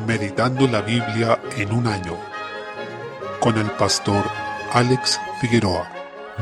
Meditando la Biblia en un año, con el pastor Alex Figueroa.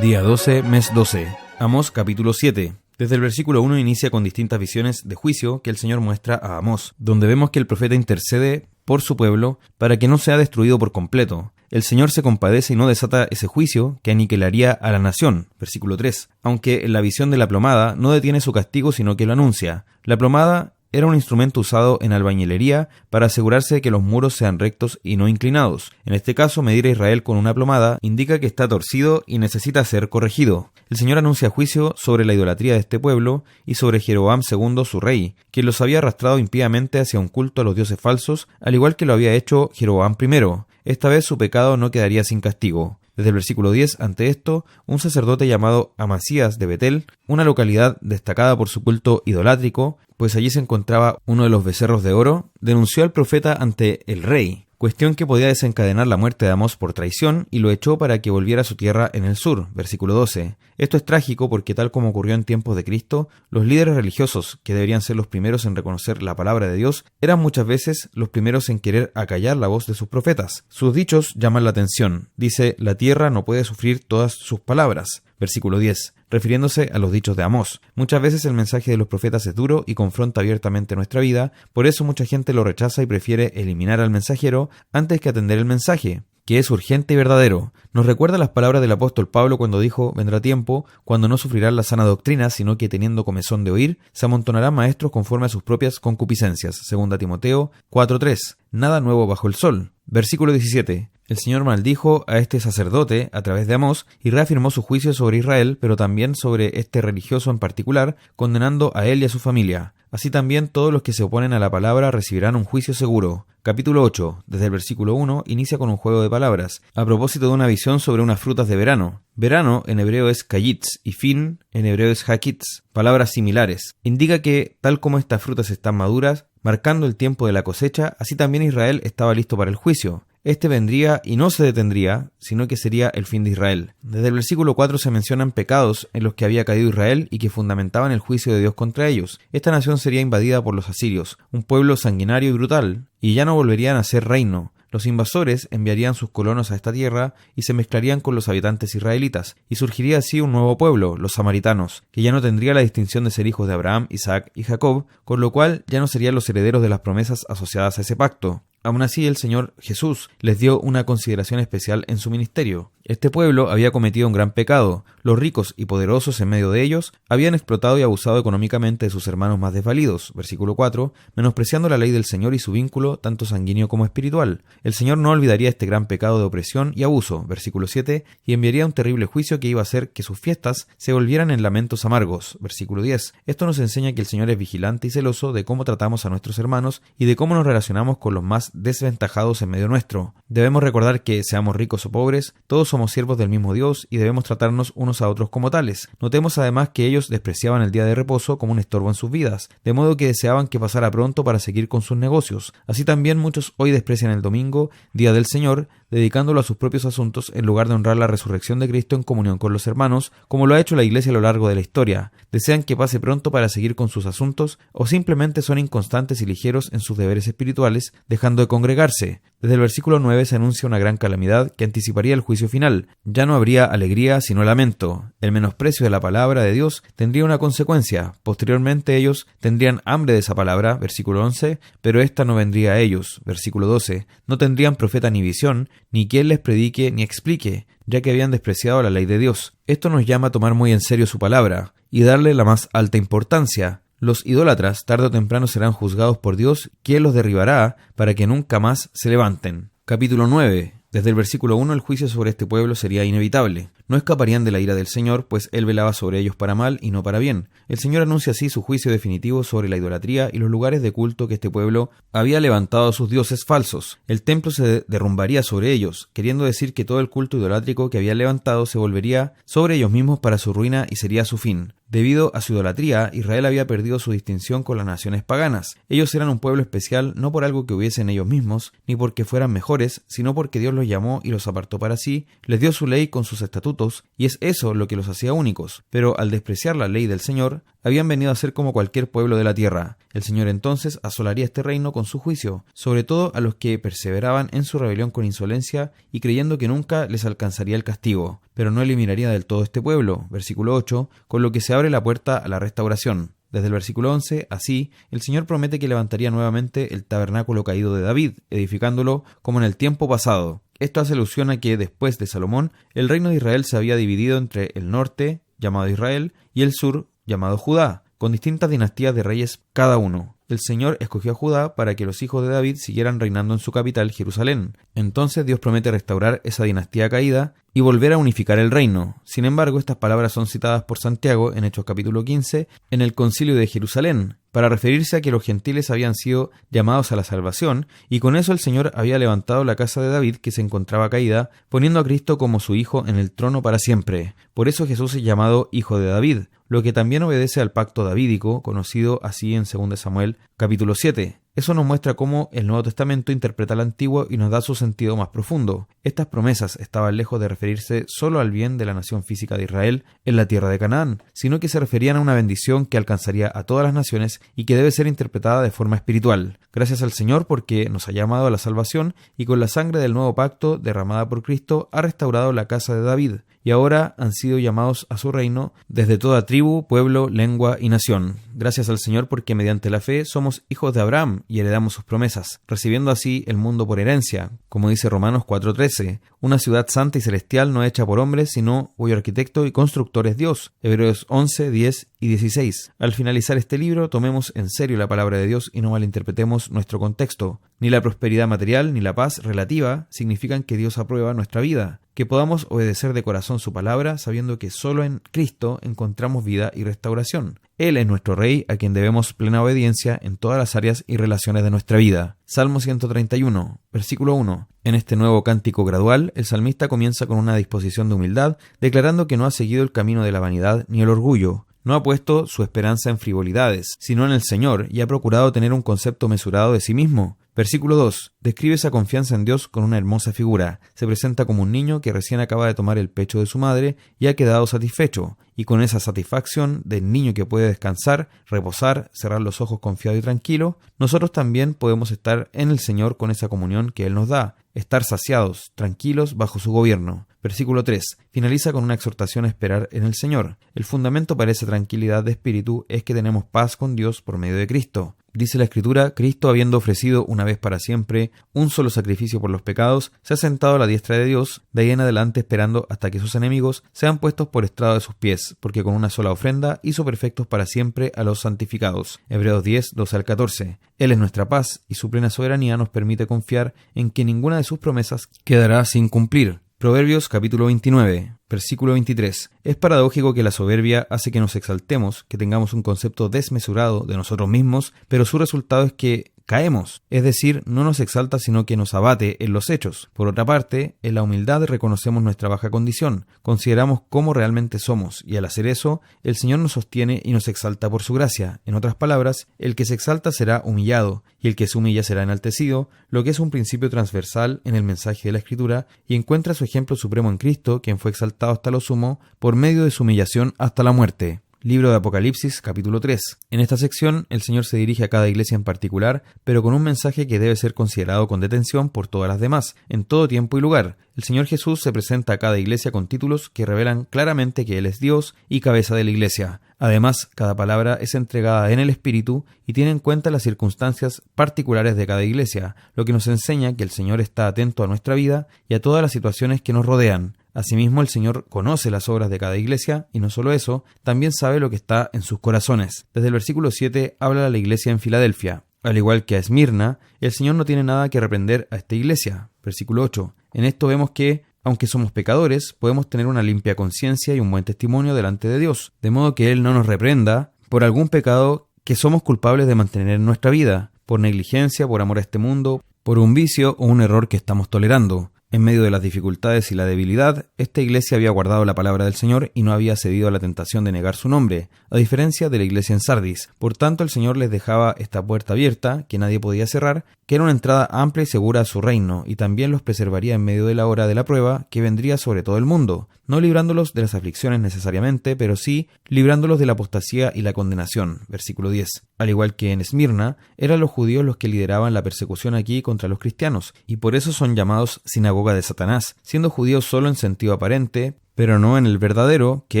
Día 12, mes 12. Amós capítulo 7. Desde el versículo 1 inicia con distintas visiones de juicio que el Señor muestra a Amós, donde vemos que el profeta intercede por su pueblo para que no sea destruido por completo. El Señor se compadece y no desata ese juicio que aniquilaría a la nación. Versículo 3. Aunque en la visión de la plomada no detiene su castigo, sino que lo anuncia. La plomada era un instrumento usado en albañilería para asegurarse de que los muros sean rectos y no inclinados. En este caso, medir a Israel con una plomada indica que está torcido y necesita ser corregido. El Señor anuncia juicio sobre la idolatría de este pueblo y sobre Jeroboam II, su rey, quien los había arrastrado impíamente hacia un culto a los dioses falsos, al igual que lo había hecho Jeroboam I. Esta vez su pecado no quedaría sin castigo. Desde el versículo 10, ante esto, un sacerdote llamado Amasías de Betel, una localidad destacada por su culto idolátrico, pues allí se encontraba uno de los becerros de oro, denunció al profeta ante el rey, cuestión que podía desencadenar la muerte de Amós por traición, y lo echó para que volviera a su tierra en el sur. Versículo 12. Esto es trágico porque, tal como ocurrió en tiempos de Cristo, los líderes religiosos, que deberían ser los primeros en reconocer la palabra de Dios, eran muchas veces los primeros en querer acallar la voz de sus profetas. Sus dichos llaman la atención. Dice: la tierra no puede sufrir todas sus palabras. Versículo 10. Refiriéndose a los dichos de Amós. Muchas veces el mensaje de los profetas es duro y confronta abiertamente nuestra vida, por eso mucha gente lo rechaza y prefiere eliminar al mensajero antes que atender el mensaje, que es urgente y verdadero. Nos recuerda las palabras del apóstol Pablo cuando dijo: vendrá tiempo cuando no sufrirán la sana doctrina, sino que, teniendo comezón de oír, se amontonarán maestros conforme a sus propias concupiscencias. 2 Timoteo 4:3. Nada nuevo bajo el sol. Versículo 17. El Señor maldijo a este sacerdote a través de Amós y reafirmó su juicio sobre Israel, pero también sobre este religioso en particular, condenando a él y a su familia. Así también todos los que se oponen a la palabra recibirán un juicio seguro. Capítulo 8, desde el versículo 1, inicia con un juego de palabras, a propósito de una visión sobre unas frutas de verano. Verano en hebreo es kayitz y fin en hebreo es hakitz, palabras similares. Indica que, tal como estas frutas están maduras, marcando el tiempo de la cosecha, así también Israel estaba listo para el juicio. Este vendría y no se detendría, sino que sería el fin de Israel. Desde el versículo 4 se mencionan pecados en los que había caído Israel y que fundamentaban el juicio de Dios contra ellos. Esta nación sería invadida por los asirios, un pueblo sanguinario y brutal, y ya no volverían a ser reino. Los invasores enviarían sus colonos a esta tierra y se mezclarían con los habitantes israelitas, y surgiría así un nuevo pueblo, los samaritanos, que ya no tendría la distinción de ser hijos de Abraham, Isaac y Jacob, con lo cual ya no serían los herederos de las promesas asociadas a ese pacto. Aún así, el Señor Jesús les dio una consideración especial en su ministerio. Este pueblo había cometido un gran pecado. Los ricos y poderosos en medio de ellos habían explotado y abusado económicamente de sus hermanos más desvalidos. Versículo 4, menospreciando la ley del Señor y su vínculo, tanto sanguíneo como espiritual. El Señor no olvidaría este gran pecado de opresión y abuso. Versículo 7, y enviaría un terrible juicio que iba a hacer que sus fiestas se volvieran en lamentos amargos. Versículo 10, esto nos enseña que el Señor es vigilante y celoso de cómo tratamos a nuestros hermanos y de cómo nos relacionamos con los más desventajados en medio nuestro. Debemos recordar que, seamos ricos o pobres, todos somos siervos del mismo Dios y debemos tratarnos unos a otros como tales. Notemos además que ellos despreciaban el día de reposo como un estorbo en sus vidas, de modo que deseaban que pasara pronto para seguir con sus negocios. Así también muchos hoy desprecian el domingo, día del Señor, dedicándolo a sus propios asuntos en lugar de honrar la resurrección de Cristo en comunión con los hermanos, como lo ha hecho la Iglesia a lo largo de la historia. Desean que pase pronto para seguir con sus asuntos, o simplemente son inconstantes y ligeros en sus deberes espirituales, dejando de congregarse. Desde el versículo 9 se anuncia una gran calamidad que anticiparía el juicio final. Ya no habría alegría sino lamento. El menosprecio de la palabra de Dios tendría una consecuencia. Posteriormente ellos tendrían hambre de esa palabra, versículo 11, pero ésta no vendría a ellos. Versículo 12. No tendrían profeta ni visión, ni quien les predique ni explique, ya que habían despreciado la ley de Dios. Esto nos llama a tomar muy en serio su palabra y darle la más alta importancia. Los idólatras tarde o temprano serán juzgados por Dios, quien los derribará para que nunca más se levanten. Capítulo 9. Desde el versículo 1 el juicio sobre este pueblo sería inevitable. No escaparían de la ira del Señor, pues Él velaba sobre ellos para mal y no para bien. El Señor anuncia así su juicio definitivo sobre la idolatría y los lugares de culto que este pueblo había levantado a sus dioses falsos. El templo se derrumbaría sobre ellos, queriendo decir que todo el culto idolátrico que habían levantado se volvería sobre ellos mismos para su ruina y sería su fin. Debido a su idolatría, Israel había perdido su distinción con las naciones paganas. Ellos eran un pueblo especial no por algo que hubiesen ellos mismos, ni porque fueran mejores, sino porque Dios los llamó y los apartó para sí, les dio su ley con sus estatutos votos, y es eso lo que los hacía únicos. Pero al despreciar la ley del Señor, habían venido a ser como cualquier pueblo de la tierra. El Señor entonces asolaría este reino con su juicio, sobre todo a los que perseveraban en su rebelión con insolencia y creyendo que nunca les alcanzaría el castigo. Pero no eliminaría del todo este pueblo, versículo 8, con lo que se abre la puerta a la restauración. Desde el versículo 11, así, el Señor promete que levantaría nuevamente el tabernáculo caído de David, edificándolo como en el tiempo pasado. Esto hace alusión a que, después de Salomón, el reino de Israel se había dividido entre el norte, llamado Israel, y el sur, llamado Judá, con distintas dinastías de reyes cada uno. El Señor escogió a Judá para que los hijos de David siguieran reinando en su capital, Jerusalén. Entonces Dios promete restaurar esa dinastía caída y volver a unificar el reino. Sin embargo, estas palabras son citadas por Santiago en Hechos capítulo 15, en el concilio de Jerusalén, para referirse a que los gentiles habían sido llamados a la salvación, y con eso el Señor había levantado la casa de David que se encontraba caída, poniendo a Cristo como su hijo en el trono para siempre. Por eso Jesús es llamado Hijo de David, lo que también obedece al pacto davídico, conocido así en 2 Samuel capítulo 7. Eso nos muestra cómo el Nuevo Testamento interpreta el Antiguo y nos da su sentido más profundo. Estas promesas estaban lejos de referirse solo al bien de la nación física de Israel en la tierra de Canaán, sino que se referían a una bendición que alcanzaría a todas las naciones y que debe ser interpretada de forma espiritual. Gracias al Señor porque nos ha llamado a la salvación y con la sangre del nuevo pacto derramada por Cristo ha restaurado la casa de David, y ahora han sido llamados a su reino desde toda tribu, pueblo, lengua y nación. Gracias al Señor porque mediante la fe somos hijos de Abraham y heredamos sus promesas, recibiendo así el mundo por herencia, como dice Romanos 4:13, una ciudad santa y celestial no hecha por hombres, sino cuyo arquitecto y constructor es Dios, Hebreos 11:10 y 16. Al finalizar este libro, tomemos en serio la palabra de Dios y no malinterpretemos nuestro contexto. Ni la prosperidad material ni la paz relativa significan que Dios aprueba nuestra vida. Que podamos obedecer de corazón su palabra, sabiendo que solo en Cristo encontramos vida y restauración. Él es nuestro Rey, a quien debemos plena obediencia en todas las áreas y relaciones de nuestra vida. Salmo 131, versículo 1. En este nuevo cántico gradual, el salmista comienza con una disposición de humildad, declarando que no ha seguido el camino de la vanidad ni el orgullo. No ha puesto su esperanza en frivolidades, sino en el Señor, y ha procurado tener un concepto mesurado de sí mismo. Versículo 2. Describe esa confianza en Dios con una hermosa figura. Se presenta como un niño que recién acaba de tomar el pecho de su madre y ha quedado satisfecho. Y con esa satisfacción del niño que puede descansar, reposar, cerrar los ojos confiado y tranquilo, nosotros también podemos estar en el Señor con esa comunión que Él nos da, estar saciados, tranquilos bajo su gobierno. Versículo 3. Finaliza con una exhortación a esperar en el Señor. El fundamento para esa tranquilidad de espíritu es que tenemos paz con Dios por medio de Cristo. Dice la Escritura, Cristo, habiendo ofrecido una vez para siempre un solo sacrificio por los pecados, se ha sentado a la diestra de Dios, de ahí en adelante esperando hasta que sus enemigos sean puestos por estrado de sus pies, porque con una sola ofrenda hizo perfectos para siempre a los santificados. Hebreos 10, 12 al 14. Él es nuestra paz y su plena soberanía nos permite confiar en que ninguna de sus promesas quedará sin cumplir. Proverbios capítulo 29, versículo 23. Es paradójico que la soberbia hace que nos exaltemos, que tengamos un concepto desmesurado de nosotros mismos, pero su resultado es que caemos, es decir, no nos exalta sino que nos abate en los hechos. Por otra parte, en la humildad reconocemos nuestra baja condición, consideramos cómo realmente somos, y al hacer eso, el Señor nos sostiene y nos exalta por su gracia. En otras palabras, el que se exalta será humillado, y el que se humilla será enaltecido, lo que es un principio transversal en el mensaje de la Escritura, y encuentra su ejemplo supremo en Cristo, quien fue exaltado hasta lo sumo, por medio de su humillación hasta la muerte. Libro de Apocalipsis, capítulo 3. En esta sección, el Señor se dirige a cada iglesia en particular, pero con un mensaje que debe ser considerado con detención por todas las demás, en todo tiempo y lugar. El Señor Jesús se presenta a cada iglesia con títulos que revelan claramente que Él es Dios y cabeza de la iglesia. Además, cada palabra es entregada en el Espíritu y tiene en cuenta las circunstancias particulares de cada iglesia, lo que nos enseña que el Señor está atento a nuestra vida y a todas las situaciones que nos rodean. Asimismo, el Señor conoce las obras de cada iglesia y no solo eso, también sabe lo que está en sus corazones. Desde el versículo 7 habla a la iglesia en Filadelfia. Al igual que a Esmirna, el Señor no tiene nada que reprender a esta iglesia. Versículo 8. En esto vemos que, aunque somos pecadores, podemos tener una limpia conciencia y un buen testimonio delante de Dios, de modo que Él no nos reprenda por algún pecado que somos culpables de mantener en nuestra vida, por negligencia, por amor a este mundo, por un vicio o un error que estamos tolerando. En medio de las dificultades y la debilidad, esta iglesia había guardado la palabra del Señor y no había cedido a la tentación de negar su nombre, a diferencia de la iglesia en Sardis. Por tanto, el Señor les dejaba esta puerta abierta, que nadie podía cerrar, que era una entrada amplia y segura a su reino, y también los preservaría en medio de la hora de la prueba que vendría sobre todo el mundo. no librándolos de las aflicciones necesariamente, pero sí librándolos de la apostasía y la condenación. Versículo 10. Al igual que en Esmirna, eran los judíos los que lideraban la persecución aquí contra los cristianos, y por eso son llamados sinagoga de Satanás, siendo judíos solo en sentido aparente, pero no en el verdadero, que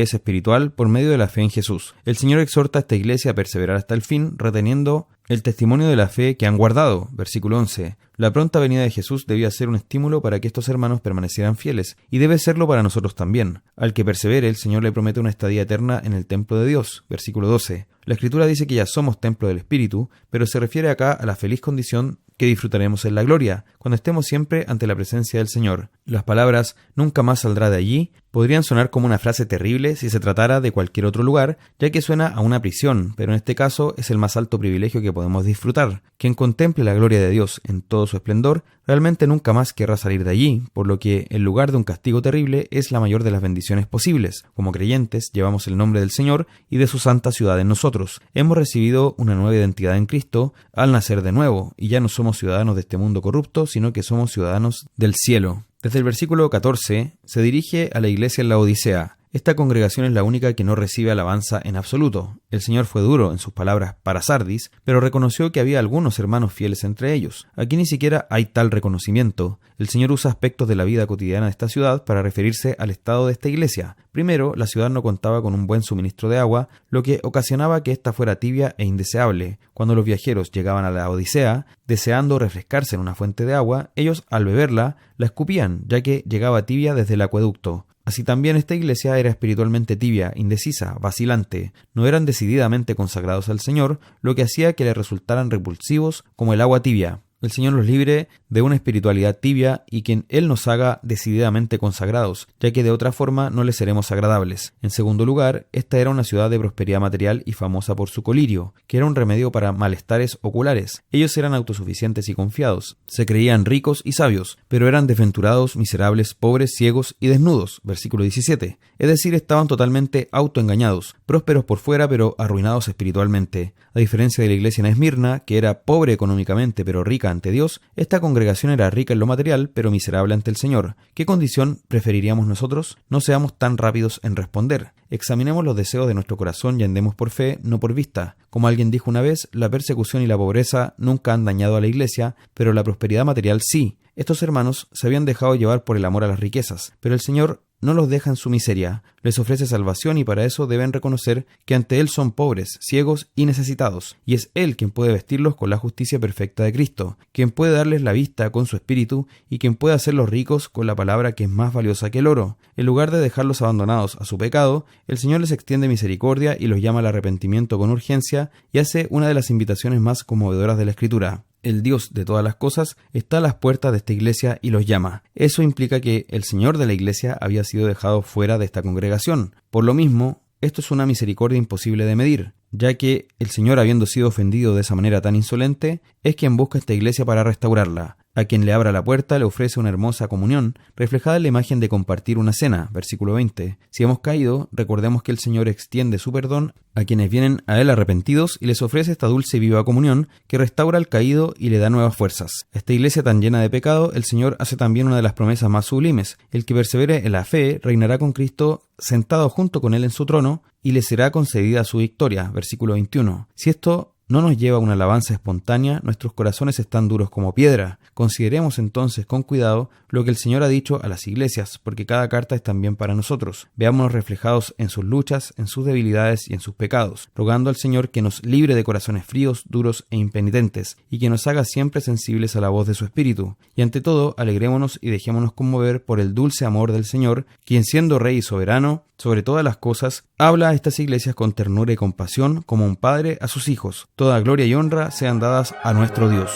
es espiritual, por medio de la fe en Jesús. El Señor exhorta a esta iglesia a perseverar hasta el fin, reteniendo el testimonio de la fe que han guardado. Versículo 11. La pronta venida de Jesús debía ser un estímulo para que estos hermanos permanecieran fieles, y debe serlo para nosotros también. Al que persevere, el Señor le promete una estadía eterna en el templo de Dios. Versículo 12. La Escritura dice que ya somos templo del Espíritu, pero se refiere acá a la feliz condición que disfrutaremos en la gloria, cuando estemos siempre ante la presencia del Señor. Las palabras «nunca más saldrá de allí» podrían sonar como una frase terrible si se tratara de cualquier otro lugar, ya que suena a una prisión, pero en este caso es el más alto privilegio que podemos disfrutar. Quien contemple la gloria de Dios en todo su esplendor, realmente nunca más querrá salir de allí, por lo que, en lugar de un castigo terrible, es la mayor de las bendiciones posibles. Como creyentes, llevamos el nombre del Señor y de su santa ciudad en nosotros. Hemos recibido una nueva identidad en Cristo al nacer de nuevo, y ya no somos ciudadanos de este mundo corrupto, sino que somos ciudadanos del cielo. Desde el versículo 14 se dirige a la iglesia en la Odisea. Esta congregación es la única que no recibe alabanza en absoluto. El Señor fue duro en sus palabras para Sardis, pero reconoció que había algunos hermanos fieles entre ellos. Aquí ni siquiera hay tal reconocimiento. El Señor usa aspectos de la vida cotidiana de esta ciudad para referirse al estado de esta iglesia. Primero, la ciudad no contaba con un buen suministro de agua, lo que ocasionaba que ésta fuera tibia e indeseable. Cuando los viajeros llegaban a la Odisea, deseando refrescarse en una fuente de agua, ellos, al beberla, la escupían, ya que llegaba tibia desde el acueducto. Así también esta iglesia era espiritualmente tibia, indecisa, vacilante. No eran decididamente consagrados al Señor, lo que hacía que le resultaran repulsivos como el agua tibia. El Señor los libre de una espiritualidad tibia y que Él nos haga decididamente consagrados, ya que de otra forma no le seremos agradables. En segundo lugar, esta era una ciudad de prosperidad material y famosa por su colirio, que era un remedio para malestares oculares. Ellos eran autosuficientes y confiados, se creían ricos y sabios, pero eran desventurados, miserables, pobres, ciegos y desnudos. Versículo 17. Es decir, estaban totalmente autoengañados, prósperos por fuera pero arruinados espiritualmente. A diferencia de la iglesia en Esmirna, que era pobre económicamente pero rica ante Dios, esta congregación era rica en lo material, pero miserable ante el Señor. ¿Qué condición preferiríamos nosotros? No seamos tan rápidos en responder. Examinemos los deseos de nuestro corazón y andemos por fe, no por vista. Como alguien dijo una vez, la persecución y la pobreza nunca han dañado a la iglesia, pero la prosperidad material sí. Estos hermanos se habían dejado llevar por el amor a las riquezas, pero el Señor no los deja en su miseria, les ofrece salvación y para eso deben reconocer que ante Él son pobres, ciegos y necesitados, y es Él quien puede vestirlos con la justicia perfecta de Cristo, quien puede darles la vista con su espíritu y quien puede hacerlos ricos con la palabra que es más valiosa que el oro. En lugar de dejarlos abandonados a su pecado, el Señor les extiende misericordia y los llama al arrepentimiento con urgencia y hace una de las invitaciones más conmovedoras de la Escritura. El Dios de todas las cosas está a las puertas de esta iglesia y los llama. Eso implica que el Señor de la iglesia había sido dejado fuera de esta congregación. Por lo mismo, esto es una misericordia imposible de medir, ya que el Señor, habiendo sido ofendido de esa manera tan insolente, es quien busca esta iglesia para restaurarla. A quien le abra la puerta le ofrece una hermosa comunión, reflejada en la imagen de compartir una cena. Versículo 20. Si hemos caído, recordemos que el Señor extiende su perdón a quienes vienen a Él arrepentidos y les ofrece esta dulce y viva comunión que restaura al caído y le da nuevas fuerzas. A esta iglesia tan llena de pecado, el Señor hace también una de las promesas más sublimes. El que persevere en la fe reinará con Cristo sentado junto con Él en su trono y le será concedida su victoria. Versículo 21. Si esto no nos lleva a una alabanza espontánea, nuestros corazones están duros como piedra. Consideremos entonces con cuidado lo que el Señor ha dicho a las iglesias, porque cada carta es también para nosotros. Veámonos reflejados en sus luchas, en sus debilidades y en sus pecados, rogando al Señor que nos libre de corazones fríos, duros e impenitentes, y que nos haga siempre sensibles a la voz de su Espíritu. Y ante todo, alegrémonos y dejémonos conmover por el dulce amor del Señor, quien siendo Rey y soberano sobre todas las cosas, habla a estas iglesias con ternura y compasión como un padre a sus hijos. Toda gloria y honra sean dadas a nuestro Dios.